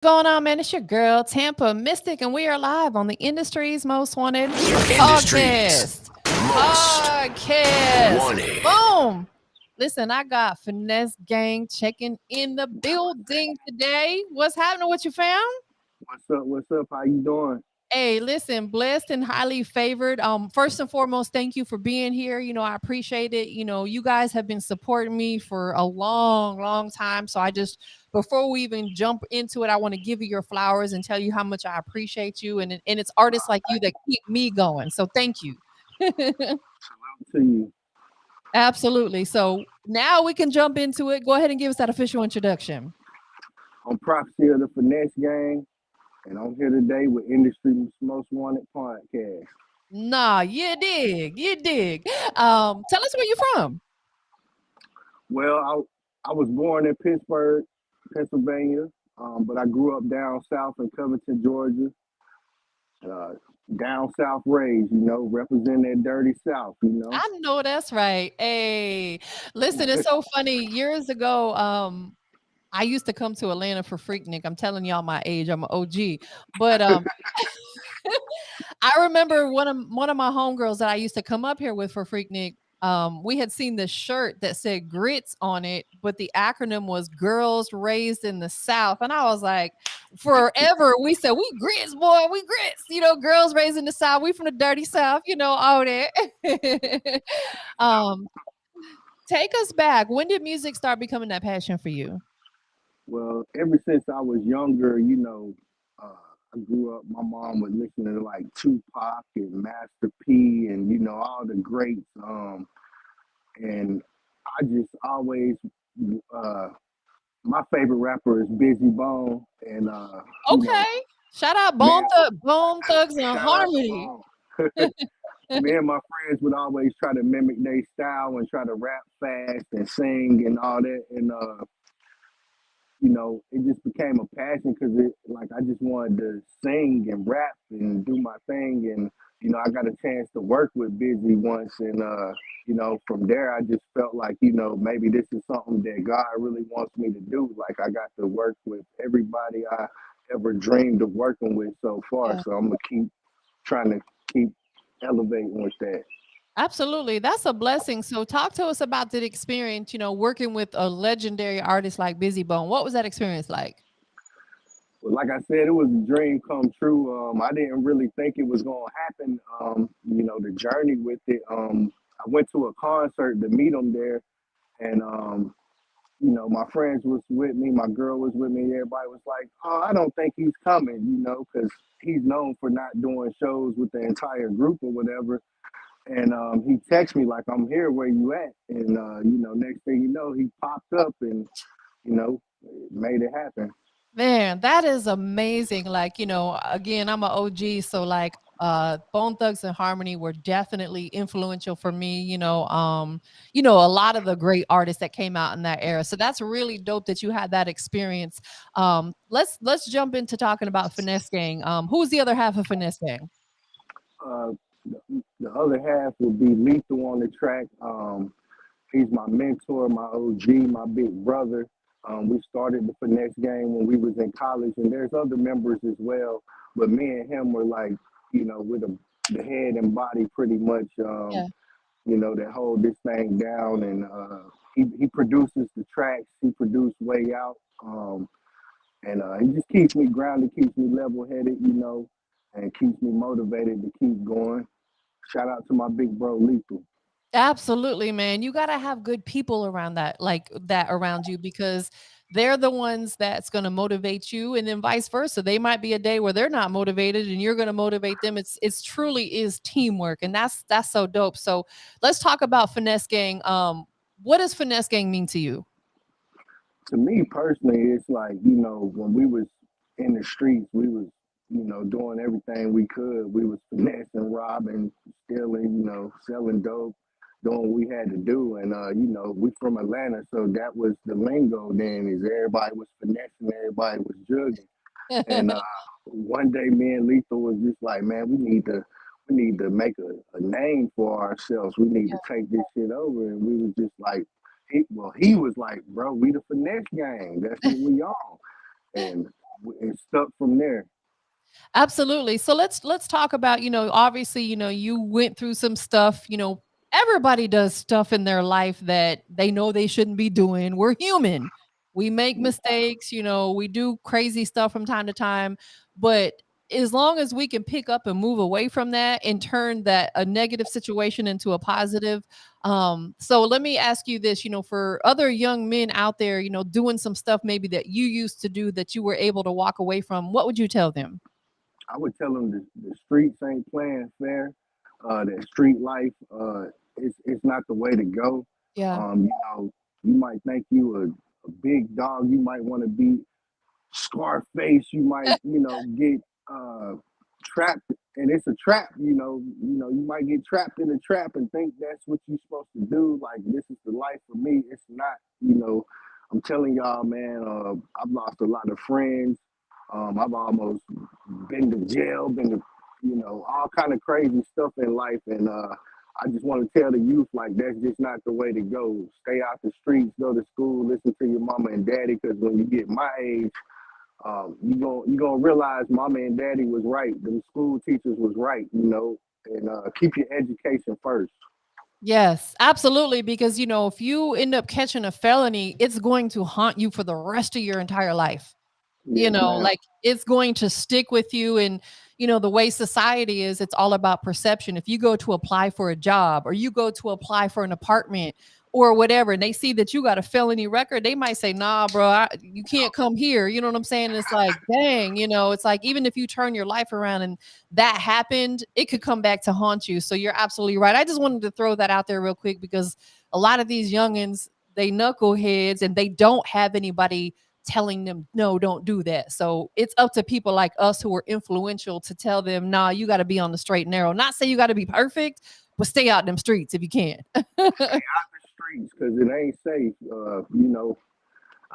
Going on, man? It's your girl, Tampa Mystic, and we are live on the industry's most wanted Industries podcast. most Podcast. wanted. Boom. Listen, I got Finesse Gang checking in the building today. What's happening with you, fam? What's up? What's up? How you doing? Hey, listen, blessed and highly favored. First and foremost, thank you for being here. I appreciate it. You guys have been supporting me for a long, long time. So before we even jump into it, I want to give you your flowers and tell you how much I appreciate you. And it's artists like you that keep me going. So thank you. Salute to you. Absolutely. So now we can jump into it. Go ahead and give us that official introduction. I'm Prophecy of the Finesse Gang, and I'm here today with Industry's Most Wanted podcast. Nah, you dig. You dig. Tell us where you're from. Well, I was born in Pittsburgh, Pennsylvania, but I grew up down south in Covington, Georgia. Uh, Down south raised, representing that dirty south. I know that's right. Hey, listen, it's so funny. Years ago, I used to come to Atlanta for Freaknik. I'm telling y'all my age. I'm an OG. But I remember one of my homegirls that I used to come up here with for Freaknik. We had seen this shirt that said grits on it, but the acronym was Girls Raised in the South. And I was like, forever we said, we grits, boy, we grits, girls raised in the South. We from the dirty South, all that. um, Take us back. When did music start becoming that passion for you? Well, ever since I was younger, I grew up. My mom was listening to like Tupac and Master P, and all the greats. And I just always uh, my favorite rapper is Bizzy Bone, and Okay. Shout out me Bone Thugs and shout out to Harmony. Bone. Me and my friends would always try to mimic their style and try to rap fast and sing and all that, and it just became a passion because it like I just wanted to sing and rap and do my thing, and I got a chance to work with Busy once, and from there I just felt like maybe this is something that God really wants me to do. Like I got to work with everybody I ever dreamed of working with so far, Yeah. so I'm gonna keep trying to keep elevating with that. Absolutely. That's a blessing. So talk to us about the experience, working with a legendary artist like Busy Bone. What was that experience like? But like I said, it was a dream come true. I didn't really think it was gonna happen. The journey with it. I went to a concert to meet him there, and my friends was with me, my girl was with me. Everybody was like, "Oh, I don't think he's coming," because he's known for not doing shows with the entire group or whatever. And he texted me like, "I'm here. Where you at?" And next thing you know, he popped up and made it happen. Man, that is amazing. Like, again, I'm a OG, so like Bone Thugs and Harmony were definitely influential for me, a lot of the great artists that came out in that era. So that's really dope that you had that experience. Let's jump into talking about Finesse Gang. Who's the other half of Finesse Gang? Uh, the other half would be Lethal on the track. He's my mentor, my OG, my big brother. We started the Finesse Game when we was in college, and there's other members as well. But me and him were like, with the head and body pretty much, Yeah. that hold this thing down. And he produces the tracks. He produced Way Out. And he just keeps me grounded, keeps me level headed, and keeps me motivated to keep going. Shout out to my big bro, Lethal. Absolutely, man. You gotta have good people around that, like that around you, because they're the ones that's gonna motivate you, and then vice versa. They might be a day where they're not motivated, and you're gonna motivate them. It's truly is teamwork, and that's so dope. So let's talk about Finesse Gang. What does Finesse Gang mean to you? To me personally, it's like, when we was in the streets, we was, doing everything we could. We was finessing, robbing, stealing, selling dope, doing what we had to do. And we from Atlanta, so that was the lingo then is everybody was finessing, everybody was jugging. And one day me and Lethal was just like, man, we need to make a name for ourselves. We need to take this shit over. And we was just like, he was like, bro, we the finesse gang. That's what we on. And it stuck from there. Absolutely. So let's talk about, obviously, you went through some stuff, everybody does stuff in their life that they know they shouldn't be doing. We're human. We make mistakes, we do crazy stuff from time to time, but as long as we can pick up and move away from that and turn that a negative situation into a positive. So let me ask you this, for other young men out there, doing some stuff maybe that you used to do that you were able to walk away from, what would you tell them? I would tell them the streets ain't playing fair. That street life, it's not the way to go. Yeah. You know, you might think you a big dog. You might want to be Scarface. You might, get uh, trapped, and it's a trap. You might get trapped in a trap and think that's what you're supposed to do. Like this is the life for me. It's not. I'm telling y'all, man. I've lost a lot of friends. I've almost been to jail, been to, all kind of crazy stuff in life, and I just want to tell the youth like that's just not the way to go. Stay out the streets, go to school, listen to your mama and daddy, because when you get my age, you gonna realize mama and daddy was right. The school teachers was right, and keep your education first. Yes, absolutely. Because, if you end up catching a felony, it's going to haunt you for the rest of your entire life. Yes, ma'am. Like it's going to stick with you. And, the way society is, it's all about perception. If you go to apply for a job or you go to apply for an apartment or whatever, and they see that you got a felony record, they might say, nah, bro, you can't come here. You know what I'm saying? It's like, dang, it's like, even if you turn your life around and that happened, it could come back to haunt you. So you're absolutely right. I just wanted to throw that out there real quick because a lot of these youngins, they knuckleheads and they don't have anybody telling them, no, don't do that. So it's up to people like us who are influential to tell them, nah, you got to be on the straight and narrow. Not say you got to be perfect, but stay out them streets if you can. The streets, because it ain't safe.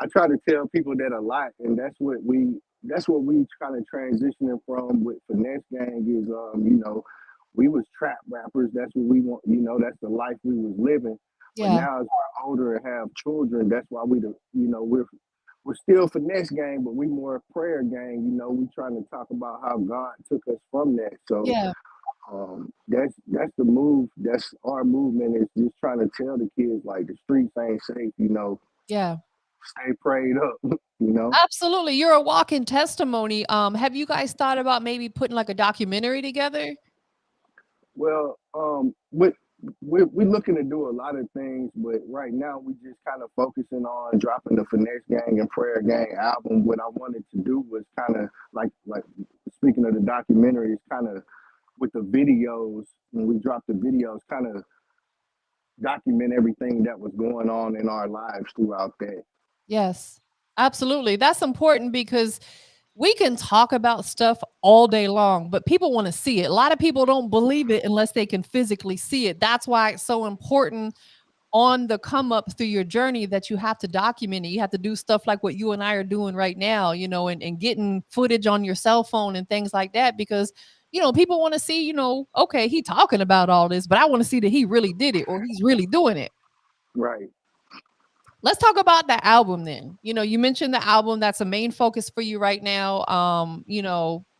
I try to tell people that a lot, and that's what we kind of transitioning from with Finesse Gang is, we was trap rappers. That's what we want. That's the life we was living. But Yeah. now as we're older and have children, that's why we're still Finesse Gang, but we more prayer gang. We trying to talk about how God took us from that. So Yeah. that's the move. That's our movement, is just trying to tell the kids like the streets ain't safe. Yeah. Stay prayed up. You know. Absolutely. You're a walking testimony. Have you guys thought about maybe putting like a documentary together? Well, we're looking to do a lot of things, but right now we just kind of focusing on dropping the Finesse Gang and Prayer Gang album. What I wanted to do was kind of like speaking of the documentary, is kind of with the videos. When we drop the videos, kind of document everything that was going on in our lives throughout that. Yes. Absolutely. That's important because we can talk about stuff all day long, but people want to see it. A lot of people don't believe it unless they can physically see it. That's why it's so important on the come up through your journey that you have to document it. You have to do stuff like what you and I are doing right now, and getting footage on your cell phone and things like that because people want to see, okay, he talking about all this, but I want to see that he really did it or he's really doing it. Right. Let's talk about the album then. You mentioned the album, that's a main focus for you right now.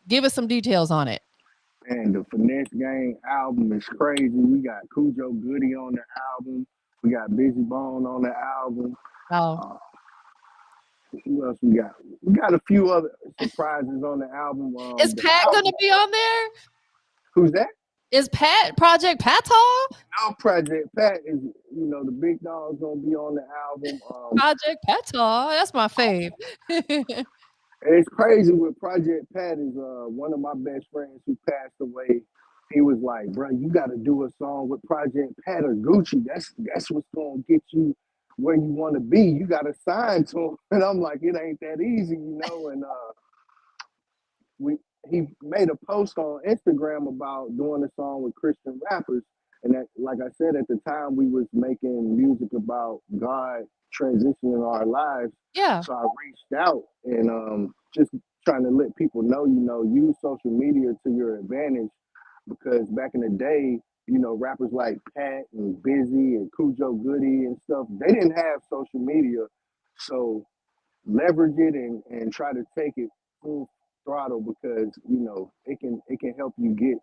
Give us some details on it. And the Finesse Gang album is crazy. We got Cujo Goody on the album. We got Bizzy Bone on the album. Wow. Uh, who else we got? We got a few other surprises on the album. Is The Pat album, gonna be on there? who's that? Is Pat Project Patall? No, Project Pat is, the big dog's gonna be on the album. Project Patall. That's my fave. And it's crazy with Project Pat is one of my best friends who passed away. He was like, bro, you got to do a song with Project Pat or Gucci. That's what's gonna get you where you want to be. You got to sign to him. And I'm like, it ain't that easy. And we he made a post on Instagram about doing a song with Christian rappers. And that, like I said, at the time we was making music about God transitioning our lives. Yeah. So I reached out and just trying to let people know, use social media to your advantage, because back in the day, rappers like Pat and Bizzy and Cujo Goody and stuff, they didn't have social media. So leverage it and try to take it full throttle because it can help you get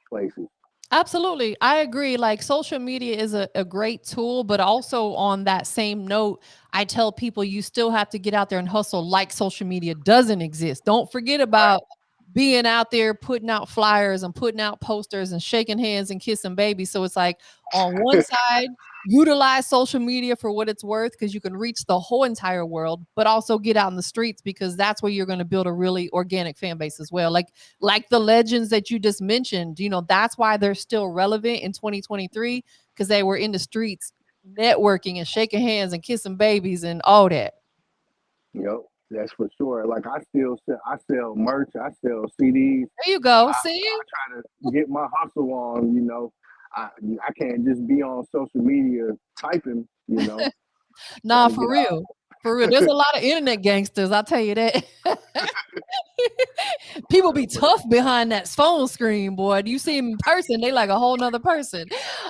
places. Absolutely. I agree. Like social media is a great tool, but also on that same note, I tell people you still have to get out there and hustle like social media doesn't exist. Don't forget about being out there putting out flyers and putting out posters and shaking hands and kissing babies. So it's like on one side, utilize social media for what it's worth because you can reach the whole entire world, but also get out in the streets because that's where you're going to build a really organic fan base as well. Like the legends that you just mentioned, that's why they're still relevant in 2023 because they were in the streets networking and shaking hands and kissing babies and all that. That's for sure. Like I sell merch, I sell CDs. There you go. I See? try to get my hustle on. I can't just be on social media typing. Got Nah, to for get out. real. For real. There's a lot of internet gangsters, I'll tell you that. People be But tough behind that phone screen, boy. Do you see them in person? They like a whole nother person.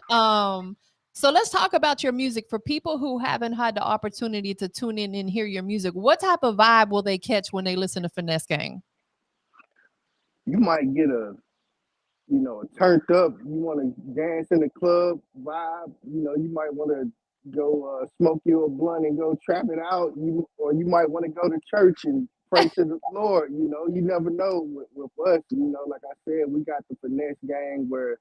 Um, so let's talk about your music. For people who haven't had the opportunity to tune in and hear your music, what type of vibe will they catch when they listen to Finesse Gang? you might get a turned up. You want to dance in the club vibe. You might want to go smoke you a blunt and go trap it out. Or you might want to go to church and pray to the Lord. You never know with us. Like I said, we got the finesse gang where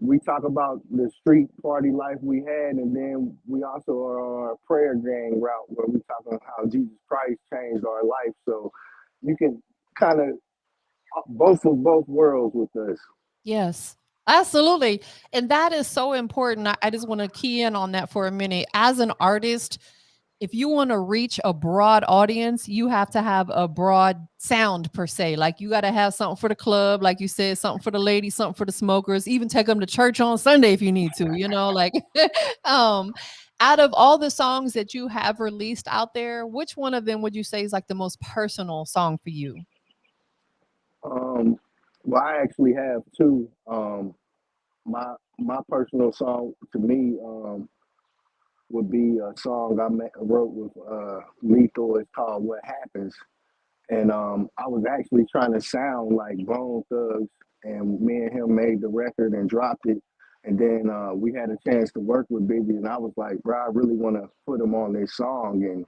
we talk about the street party life we had, and then we also are on a prayer gang route where we talk about how Jesus Christ changed our life. So you can kind of both of both worlds with us. Yes, absolutely. And that is so important. I just want to key in on that for a minute. As an artist, if you want to reach a broad audience, you have to have a broad sound per se. Like you got to have something for the club, like you said, something for the ladies, something for the smokers, even take them to church on Sunday if you need to, like um out of all the songs that you have released out there, which one of them would you say is like the most personal song for you? Um, well, I actually have two. My personal song to me would be a song wrote with Lethal. It's called "What Happens," and I was actually trying to sound like Bone Thugs, and me and him made the record and dropped it. And then we had a chance to work with Bizzy, and I was like, bro, I really want to put him on this song, and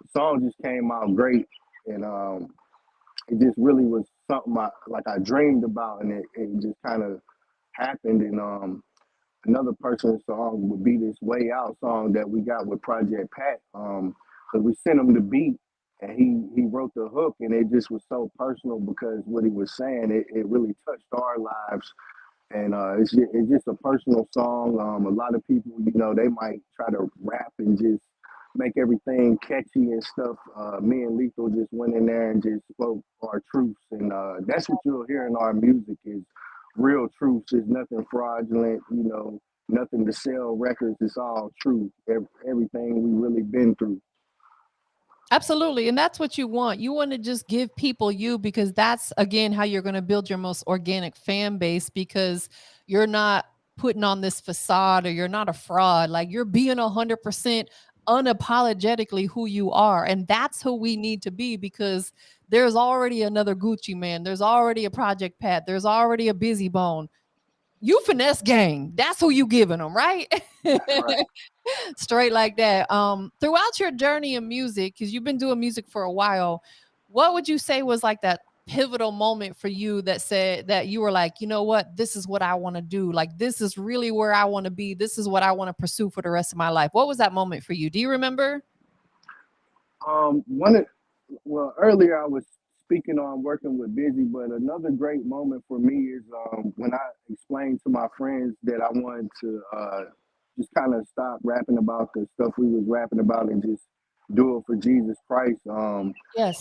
the song just came out great, and it just really was something I dreamed about, and it just kind of happened. And another person's song would be this "Way Out" song that we got with Project Pat, because we sent him the beat and he wrote the hook, and it just was so personal because what he was saying, it really touched our lives. And it's just a personal song. A lot of people, they might try to rap and just make everything catchy and stuff. Me and Lethal just went in there and just spoke our truths, and that's what you'll hear in our music is real truths. There's nothing fraudulent, nothing to sell records. It's all true. Everything we really been through. Absolutely. And that's what you want. You want to just give people you because that's, again, how you're going to build your most organic fan base because you're not putting on this facade or you're not a fraud. Like you're being 100% unapologetically who you are. And that's who we need to be because there's already another Gucci man. There's already a Project Pat. There's already a Busy Bone. You finesse gang. That's who you giving them, right? That's right. Straight like that. Throughout your journey in music, because you've been doing music for a while, what would you say was like that pivotal moment for you that said that you were like, you know what, this is what I want to do. Like this is really where I want to be. This is what I want to pursue for the rest of my life. What was that moment for you? Do you remember? One of Well, earlier I was speaking on working with Busy, but another great moment for me is when I explained to my friends that I wanted to just kind of stop rapping about the stuff we was rapping about and just do it for Jesus Christ. Yes.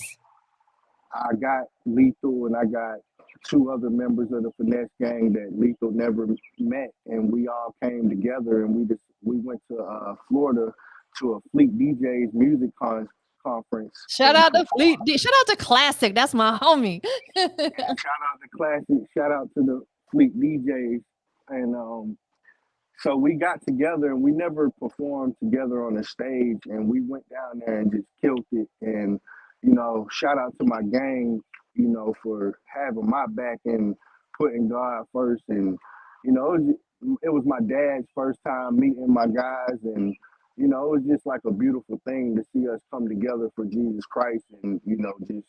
I got Lethal and I got two other members of the Finesse Gang that Lethal never met, and we all came together and we went to Florida to a Fleet DJs music conference Shout and out to performed. Fleet. Shout out to Classic. That's my homie. Shout out to Classic. Shout out to the Fleet DJs. And so we got together and we never performed together on the stage. And we went down there and just killed it. And shout out to my gang, for having my back and putting God first. And, it was my dad's first time meeting my guys. And, it was just like a beautiful thing to see us come together for Jesus Christ. And, just,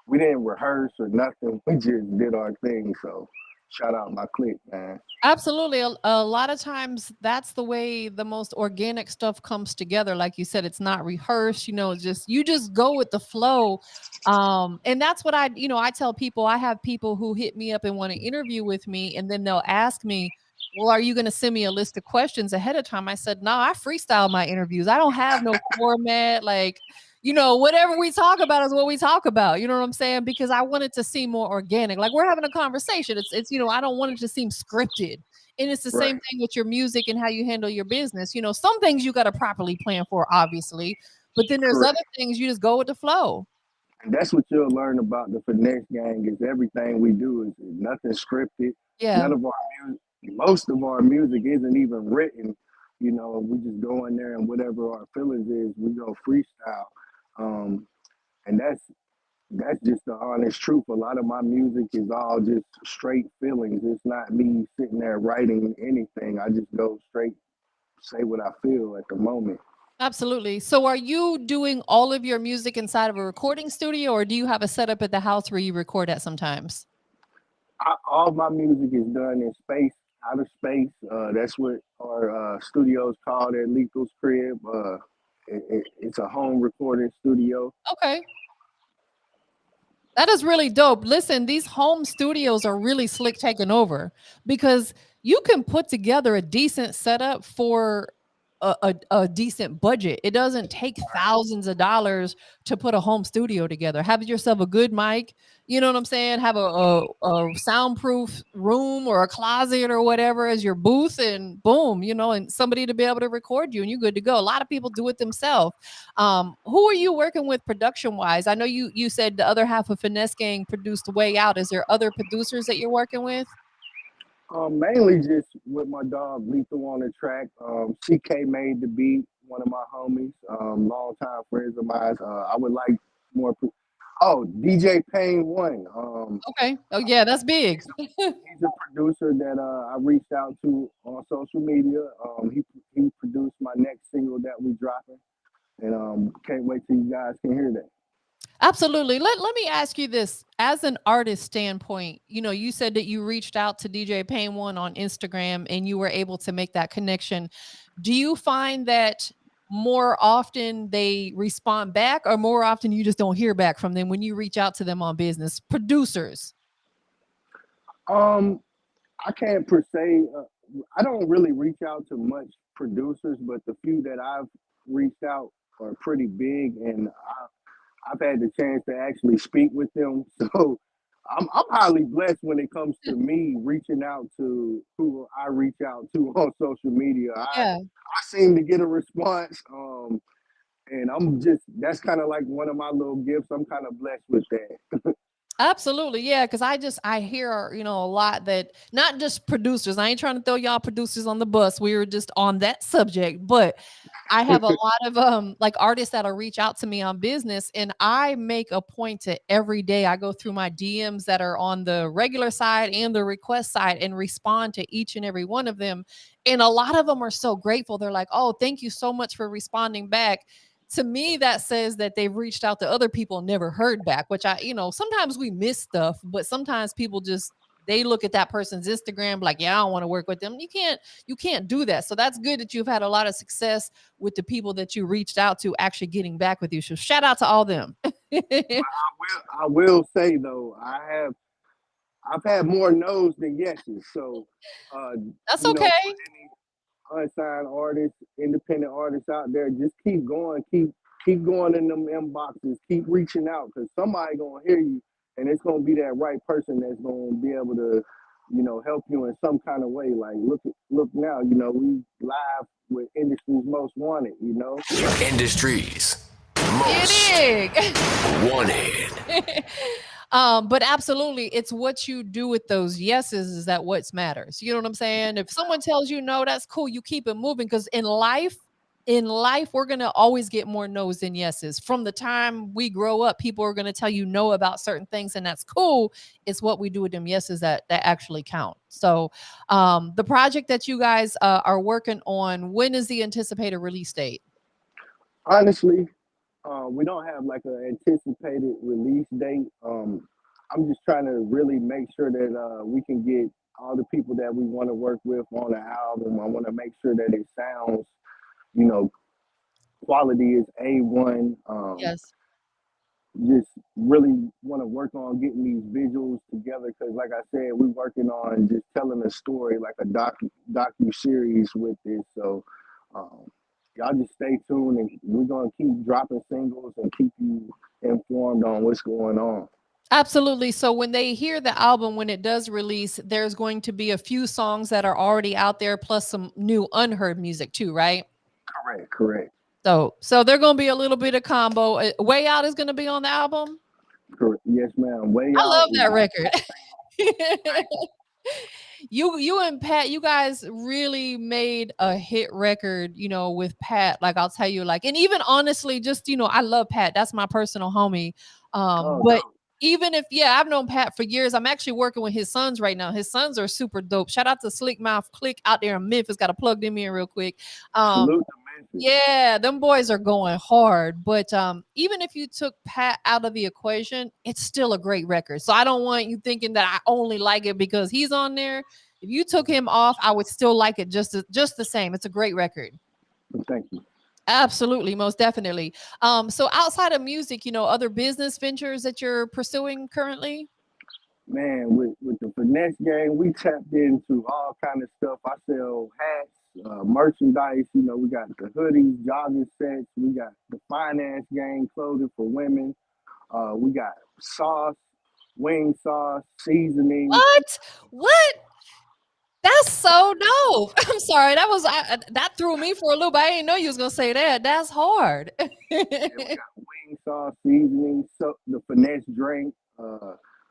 we didn't rehearse or nothing. We just did our thing. So shout out my clique, man. Absolutely. A lot of times that's the way the most organic stuff comes together. Like you said, it's not rehearsed, it's just you just go with the flow. And that's what I tell people. I have people who hit me up and want to interview with me, and then they'll ask me, well, are you going to send me a list of questions ahead of time? I said, no, I freestyle my interviews. I don't have no format. Like, whatever we talk about is what we talk about. You know what I'm saying? Because I want it to seem more organic. Like we're having a conversation. I don't want it to seem scripted. And it's the Right. same thing with your music and how you handle your business. Some things you got to properly plan for, obviously, but then there's other Correct. things you just go with the flow. And that's what you'll learn about the Finesse Gang is everything we do is nothing scripted. Yeah. None of our music, most of our music isn't even written. We just go in there and whatever our feelings is, we go freestyle. Um, and that's just the honest truth. A lot of my music is all just straight feelings. It's not me sitting there writing anything. I just go straight, say what I feel at the moment. Absolutely. So are you doing all of your music inside of a recording studio, or do you have a setup at the house where you record at sometimes? All my music is done in space, outer space. That's what our studio's called at Lethal's crib. It's a home recording studio. Okay. That is really dope. Listen, these home studios are really slick taking over because you can put together a decent setup for a decent budget. It doesn't take thousands of dollars to put a home studio together. Have yourself a good mic, you know what I'm saying? Have a soundproof room or a closet or whatever as your booth, and boom, and somebody to be able to record you, and you're good to go. A lot of people do it themselves. Who are you working with production wise? I know you said the other half of Finesse Gang produced Way Out. Is there other producers that you're working with? Mainly just with my dog Lethal on the track. CK made the beat, one of my homies, longtime friends of mine. I would like more. Oh, DJ Payne one. Okay. Oh yeah, that's big. He's a producer that I reached out to on social media. He produced my next single that we dropping, and can't wait till you guys can hear that. Absolutely. Let me ask you this. As an artist standpoint, you said that you reached out to DJ Payne One on Instagram and you were able to make that connection. Do you find that more often they respond back, or more often you just don't hear back from them when you reach out to them on business? Producers. Um, I can't per se. I don't really reach out to much producers, but the few that I've reached out are pretty big, and I've had the chance to actually speak with them. So I'm highly blessed when it comes to me reaching out to who I reach out to on social media. Yeah. I seem to get a response, and that's kind of like one of my little gifts. I'm kind of blessed with that. Absolutely. Yeah. Cause I hear, a lot that not just producers, I ain't trying to throw y'all producers on the bus. We were just on that subject, but I have a lot of like artists that'll reach out to me on business, and I make a point to every day I go through my DMs that are on the regular side and the request side and respond to each and every one of them. And a lot of them are so grateful. They're like, "Oh, thank you so much for responding back." To me, that says that they've reached out to other people and never heard back, which sometimes we miss stuff, but sometimes people just they look at that person's Instagram like, yeah, I don't want to work with them. You can't do that. So that's good that you've had a lot of success with the people that you reached out to actually getting back with you. So shout out to all them. I will say though, I've had more no's than yeses. So, That's for okay. any unsigned artists, independent artists out there, just keep going, keep going in them inboxes, keep reaching out because somebody gonna hear you, and it's gonna be that right person that's gonna be able to, help you in some kind of way. Like look now, we live with industry's most wanted. Industries most It wanted. is. But absolutely, it's what you do with those yeses is that what matters. You know what I'm saying? If someone tells you no, that's cool. You keep it moving because in life, in life, we're going to always get more no's than yeses. From the time we grow up, people are going to tell you no about certain things, and that's cool. It's what we do with them yeses that actually count. So, the project that you guys are working on, when is the anticipated release date? Honestly, we don't have like an anticipated release date. I'm just trying to really make sure that we can get all the people that we want to work with on the album. I want to make sure that it sounds, you know, quality is A1. Yes. Just really want to work on getting these visuals together because, like I said, we're working on just telling a story like a docu series with this. So um, y'all just stay tuned, and we're gonna keep dropping singles and keep you informed on what's going on. Absolutely. So when they hear the album, when it does release, there's going to be a few songs that are already out there, plus some new unheard music too, right? Correct, correct, So they're gonna be a little bit of combo. Way Out is gonna be on the album. correct. Yes, ma'am. Way I out love is that my record. You and Pat, you guys really made a hit record, with Pat. Like I'll tell you, like, and even honestly, just I love Pat. That's my personal homie. oh But dope. even if, yeah, I've known Pat for years. I'm actually working with his sons right now. His sons are super dope. Shout out to Slick Mouth Click out there in Memphis. Got to plug them in real quick. Um, Salute to Memphis. yeah, them boys are going hard. But even if you took Pat out of the equation, it's still a great record. So I don't want you thinking that I only like it because he's on there. If you took him off, I would still like it just the same. It's a great record. Thank you. Absolutely, most definitely. So outside of music, other business ventures that you're pursuing currently? Man, with the finesse game, we tapped into all kind of stuff. I sell hats, merchandise. You know, we got the hoodies, jogging sets. We got the finance gang clothing for women. We got sauce, wing sauce, seasonings. What? What? That's so dope. I'm sorry. That threw me for a loop. I didn't know you was gonna say that. That's hard. Yeah, we got wing sauce, seasonings, so the finesse drink,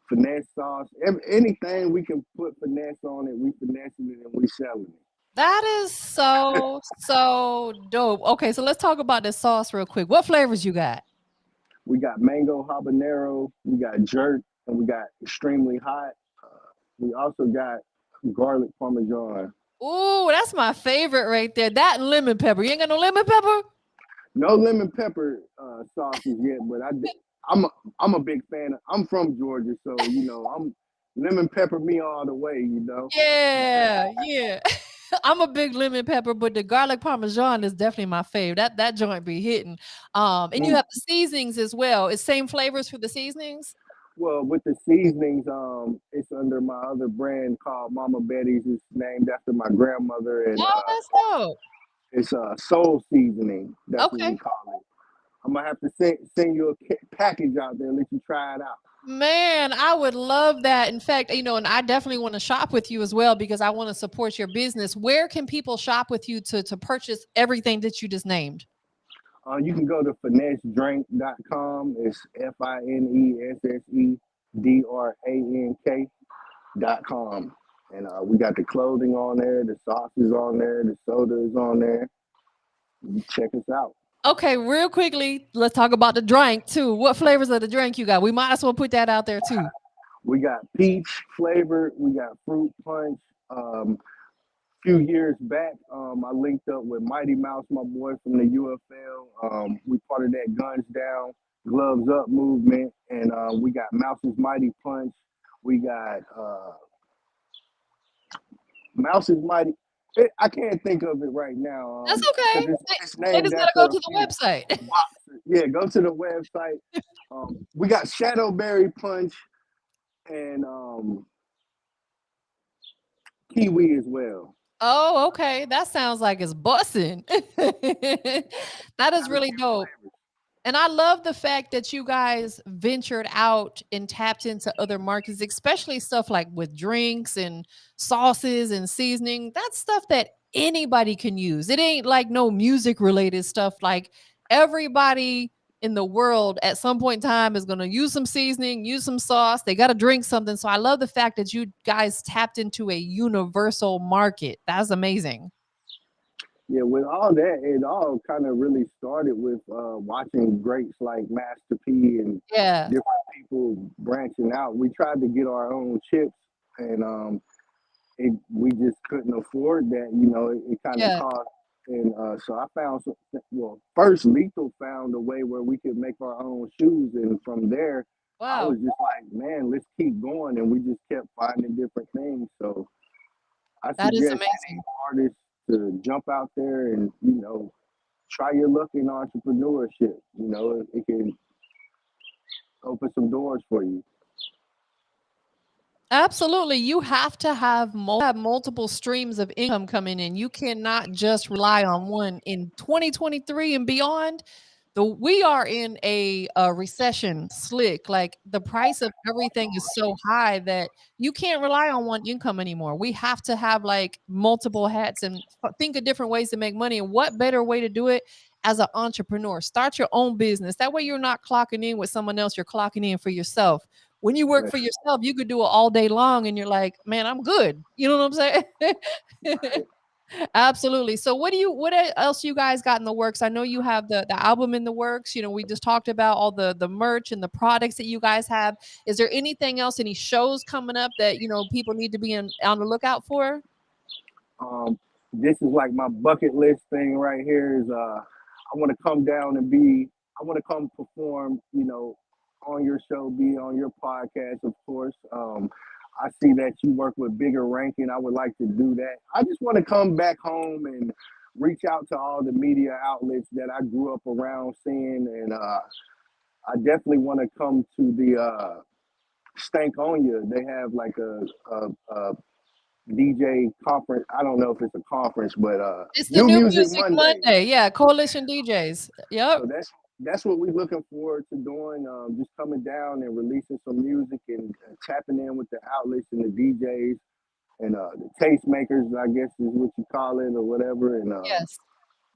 finesse sauce. Anything we can put finesse on it, we finessing it and we selling it. That is so dope. Okay, so let's talk about this sauce real quick. What flavors you got? We got mango habanero, we got jerk, and we got extremely hot. We also got garlic parmesan. Ooh, that's my favorite right there. That and lemon pepper. You ain't got no lemon pepper? No lemon pepper sauces yet, but I'm I'm a big fan. I'm from Georgia, so I'm lemon pepper me all the way. Yeah, yeah. I'm a big lemon pepper, but the garlic parmesan is definitely my fave. That joint be hitting. And you Mm. have the seasonings as well. It's same flavors for the seasonings? Well, with the seasonings, it's under my other brand called Mama Betty's. It's named after my grandmother, and Oh, that's dope. it's soul seasoning. That's what we Okay. call it. I'm gonna have to send you a package out there, and let you try it out. Man, I would love that. In fact, and I definitely want to shop with you as well because I want to support your business. Where can people shop with you to purchase everything that you just named? You can go to finessedrink.com. It's FINESSEDRANK.com. And we got the clothing on there, the sauces on there, the soda is on there. You check us out. Okay, real quickly, let's talk about the drink too. What flavors of the drink you got? We might as well put that out there too. We got peach flavor, we got fruit punch. Few years back, I linked up with Mighty Mouse, my boy from the UFL. We part of that Guns Down, Gloves Up movement, and we got Mouse's Mighty Punch. We got Mouse's Mighty. I can't think of it right now That's because okay. it's They named just gotta go after a to few the website. boxers. Yeah, go to the website. We got Shadowberry Punch and Kiwi as well. Oh, okay. That sounds like it's bussing. That is Got a really few dope. flavors. And I love the fact that you guys ventured out and tapped into other markets, especially stuff like with drinks and sauces and seasoning. That's stuff that anybody can use. It ain't like no music related stuff. Like everybody in the world at some point in time is going to use some seasoning, use some sauce. They got to drink something. So I love the fact that you guys tapped into a universal market. That's amazing. Yeah, with all that, it all kind of really started with watching greats like Master P and Yeah. different people branching out. We tried to get our own chips, and we just couldn't afford that. It kind of Yeah. cost. And so I found some. Well, first Lethal found a way where we could make our own shoes, and from there, I Wow. was just like, man, let's keep going, and we just kept finding different things. So I That is suggest amazing. any artist to jump out there and try your luck in entrepreneurship. It can open some doors for you. Absolutely. You have to have multiple streams of income coming in. You cannot just rely on one. In 2023 and beyond, we are in a recession slick. Like the price of everything is so high that you can't rely on one income anymore. We have to have like multiple hats and think of different ways to make money. And what better way to do it as an entrepreneur? Start your own business. That way you're not clocking in with someone else, you're clocking in for yourself. When you work Right, for yourself, you could do it all day long and you're like, "Man, I'm good." You know what I'm saying? right. Absolutely. So what else you guys got in the works? I know you have the album in the works. We just talked about all the merch and the products that you guys have. Is there anything else, any shows coming up that, people need to be on the lookout for? Um, this is like my bucket list thing right here. Is I want to come down and be. I want to come perform. On your show, be on your podcast, of course. I see that you work with Bigger Ranking. I would like to do that. I just want to come back home and reach out to all the media outlets that I grew up around seeing, and I definitely want to come to the Stank on You. They have like a DJ conference. I don't know if it's a conference, but It's the New New Music Music Monday. Monday. Yeah, Coalition DJs. Yep. So that's what we're looking forward to doing. Just coming down and releasing some music and tapping in with the outlets and the DJs and the tastemakers, I guess is what you call it or whatever, and Yes.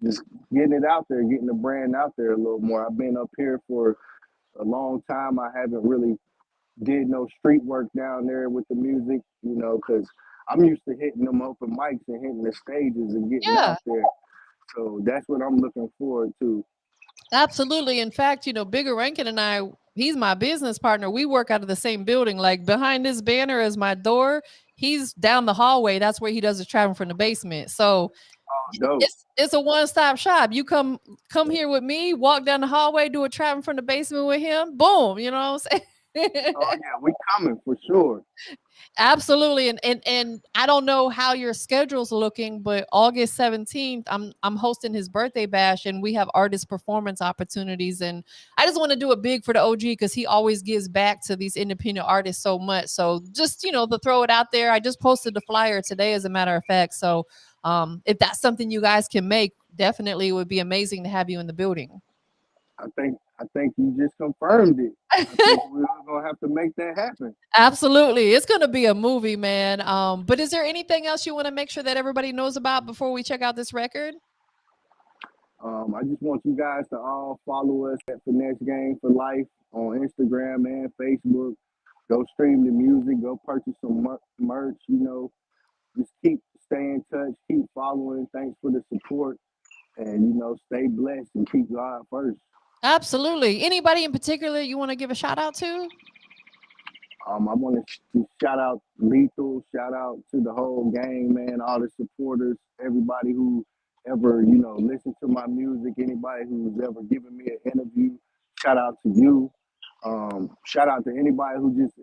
just getting it out there, getting the brand out there a little more. I've been up here for a long time. I haven't really did no street work down there with the music, because I'm used to hitting them open mics and hitting the stages and getting Yeah. out there. So that's what I'm looking forward to. Absolutely. In fact, Bigger Rankin and I, he's my business partner. We work out of the same building. Like behind this banner is my door. He's down the hallway. That's where he does his traveling from the basement. So Dope. it's a one-stop shop. You come here with me, walk down the hallway, do a traveling from the basement with him. Boom. You know what I'm saying? Oh yeah, we coming for sure. Absolutely. And I don't know how your schedule's looking, but August 17th, I'm hosting his birthday bash and we have artist performance opportunities. And I just want to do it big for the OG because he always gives back to these independent artists so much. So just, to throw it out there. I just posted the flyer today, as a matter of fact. So if that's something you guys can make, definitely it would be amazing to have you in the building. I think you just confirmed it. I think we're gonna have to make that happen. Absolutely. It's going to be a movie, man. But is there anything else you want to make sure that everybody knows about before we check out this record? I just want you guys to all follow us at Finesse Gang for Life on Instagram and Facebook. Go stream the music. Go purchase some merch. Just keep staying in touch. Keep following. Thanks for the support, and stay blessed and keep God first. Absolutely. Anybody in particular you want to give a shout out to? I want to shout out Lethal, shout out to the whole gang, man, all the supporters, everybody who ever, listened to my music, anybody who's ever given me an interview. Shout out to you. Shout out to anybody who just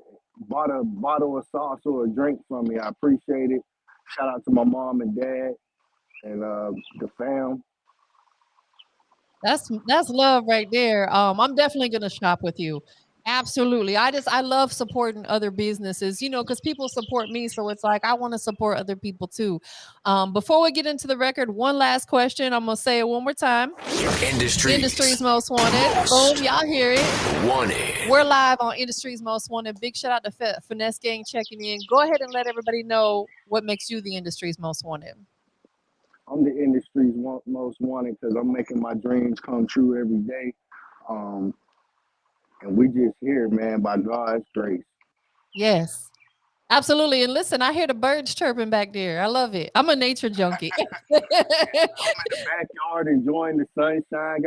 bought a bottle of sauce or a drink from me. I appreciate it. Shout out to my mom and dad and the fam. That's love right there. I'm definitely gonna shop with you. Absolutely. I love supporting other businesses, because people support me. So it's like I want to support other people too. Before we get into the record, one last question. I'm gonna say it one more time. Industry's Industries Most Wanted. Boom, most y'all hear it. wanted. We're live on Industry's Most Wanted. Big shout out to Finesse Gang checking in. Go ahead and let everybody know what makes you the industry's most wanted. I'm the industry's most wanted because I'm making my dreams come true every day. Um, and we just here, man, by God's grace. Yes. Absolutely. And listen, I hear the birds chirping back there. I love it. I'm a nature junkie. I'm in the backyard enjoying the sunshine.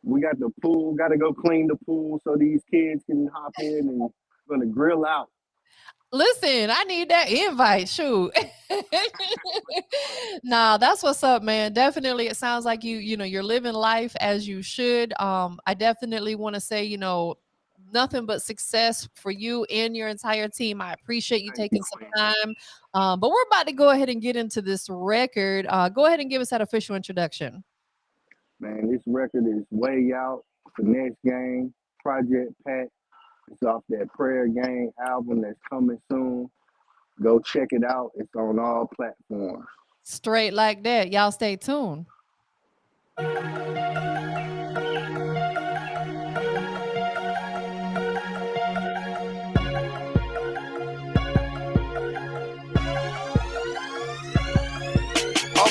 We got the pool. Got to go clean the pool so these kids can hop in and gonna grill out. Listen, I need that invite. Shoot. Nah, that's what's up, man. Definitely. It sounds like you're living life as you should. I definitely want to say, nothing but success for you and your entire team. I appreciate you Thank you, taking some Queen. time. But we're about to go ahead and get into this record. Go ahead and give us that official introduction. Man, this record is way out. Finesse Gang, Project Pat. It's off that Prayer Gang album that's coming soon. Go check it out. It's on all platforms. Straight like that. Y'all stay tuned. All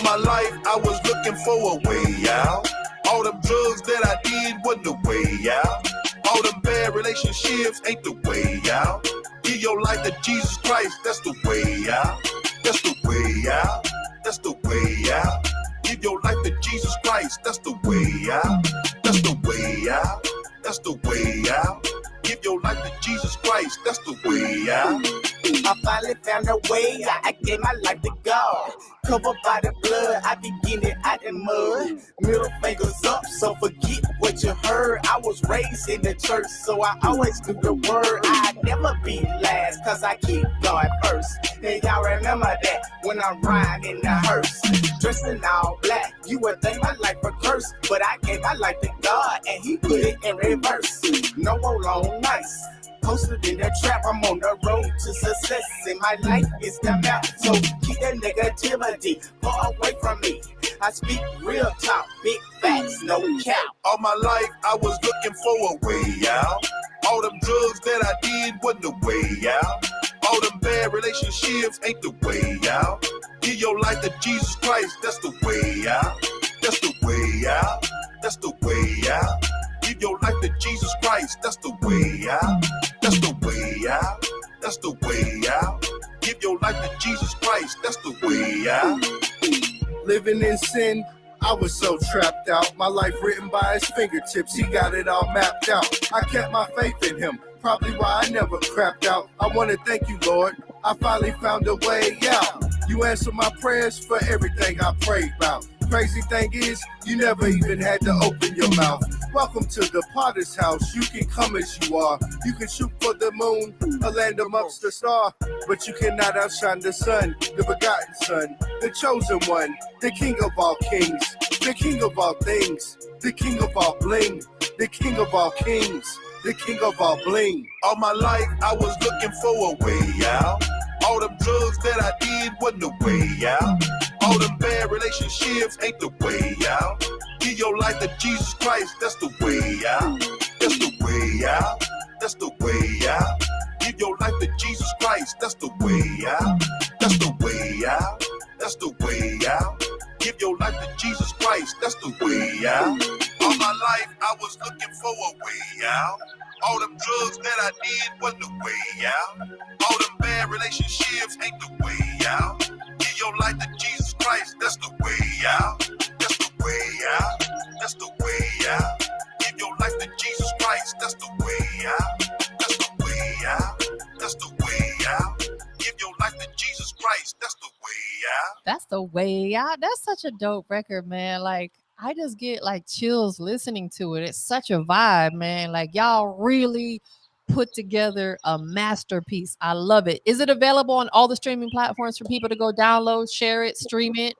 my life I was looking for a way out. All them drugs that I did wasn't the way out. All them bad relationships ain't the way out. Give your life to Jesus Christ, that's the way out. That's the way out. That's the way out. Give your life to Jesus Christ, that's the way out. That's the way out. That's the way out. Give your life to Jesus Christ, that's the way out. I finally found a way. I gave my life to God. Covered by the blood, I begin it out the mud. Middle fingers up, so forget what you heard. I was raised in the church, so I always do the word. I never be last, cause I keep God first. And y'all remember that when I'm riding in the hearse. Dressing all black, you would think my life a curse. But I gave my life to God, and he put it in reverse. No more long nights. Posted in the trap, I'm on the road to success. And my life is the map, so keep that negativity far away from me. I speak real talk, big facts, no cap. All my life I was looking for a way out. All them drugs that I did wasn't the way out. All them bad relationships ain't the way out. Give your life to Jesus Christ, that's the way out. That's the way out. That's the way out. Give your life to Jesus Christ, that's the way out. That's the way out. That's the way out. Give your life to Jesus Christ, that's the way out. Living in sin, I was so trapped out. My life written by his fingertips, he got it all mapped out. I kept my faith in him, probably why I never crapped out. I want to thank you, Lord. I finally found a way out. You answer my prayers for everything I prayed about. Crazy thing is, you never even had to open your mouth. Welcome to the Potter's house. You can come as you are. You can shoot for the moon or land amongst the star. But you cannot outshine the sun, the begotten son, the chosen one, the king of all kings, the king of all things, the king of all bling, the king of all kings, the king of all bling. All my life I was looking for a way out. All them drugs that I did wasn't the way out. All them bad relationships ain't the way out. Give your life to Jesus Christ, that's the way out. That's the way out. That's the way out. Give your life to Jesus Christ, that's the way out. That's the way out. That's the way out. Give your life to Jesus Christ, that's the way out. All my life I was looking for a way out. All them drugs that I did wasn't the way out. All them bad relationships ain't the way out. Give your life to Jesus Christ, that's the way out. That's the way out. That's the way out. Give your life to Jesus Christ, that's the way out. That's the way out. That's the way out. Give your life to Jesus Christ, that's the way out. That's the way out. That's such a dope record, man. Like, I just get like chills listening to it. It's such a vibe, man. Like, y'all really put together a masterpiece. I love it. Is it available on all the streaming platforms for people to go download, share it, stream it?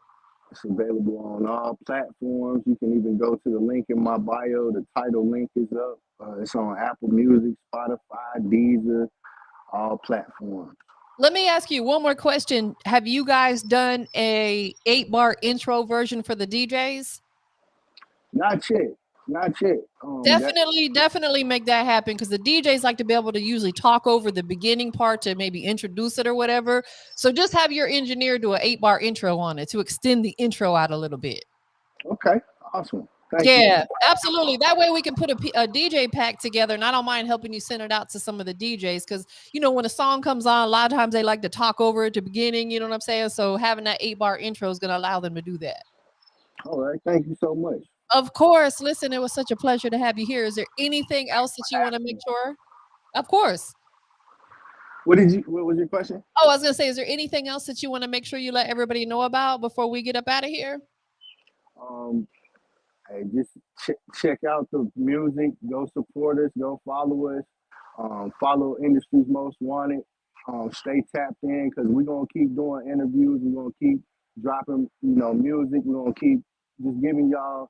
It's available on all platforms. You can even go to the link in my bio. The title link is up. It's on Apple Music, Spotify, Deezer, all platforms. Let me ask you one more question. Have you guys done a 8-bar intro version for the DJs? Not yet. Not yet. Definitely make that happen, because the DJs like to be able to usually talk over the beginning part to maybe introduce it or whatever. So just have your engineer do an 8-bar intro on it to extend the intro out a little bit. Okay, awesome. Thank you. Yeah, absolutely. That way we can put a DJ pack together, and I don't mind helping you send it out to some of the DJs because, when a song comes on, a lot of times they like to talk over at the beginning. You know what I'm saying? So having that 8-bar intro is going to allow them to do that. All right. Thank you so much. Of course. Listen, it was such a pleasure to have you here. Is there anything else that you want to make sure? Of course. What was your question? Oh, I was going to say, is there anything else that you want to make sure you let everybody know about before we get up out of here? Hey, just check out the music. Go support us. Go follow us. Follow Industry's Most Wanted. Stay tapped in because we're gonna keep doing interviews. We're gonna keep dropping, music. We're gonna keep just giving y'all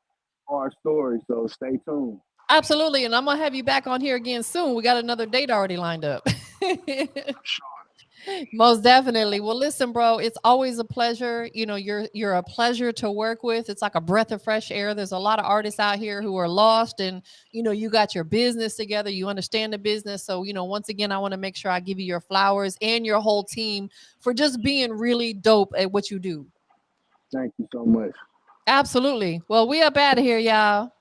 our story. So stay tuned. Absolutely, and I'm gonna have you back on here again soon. We got another date already lined up. Sure. Most definitely. Well, listen, bro, it's always a pleasure. You're a pleasure to work with. It's like a breath of fresh air. There's a lot of artists out here who are lost, and you got your business together. You understand the business. So, once again, I want to make sure I give you your flowers and your whole team for just being really dope at what you do. Thank you so much. Absolutely. Well, we up out of here, y'all.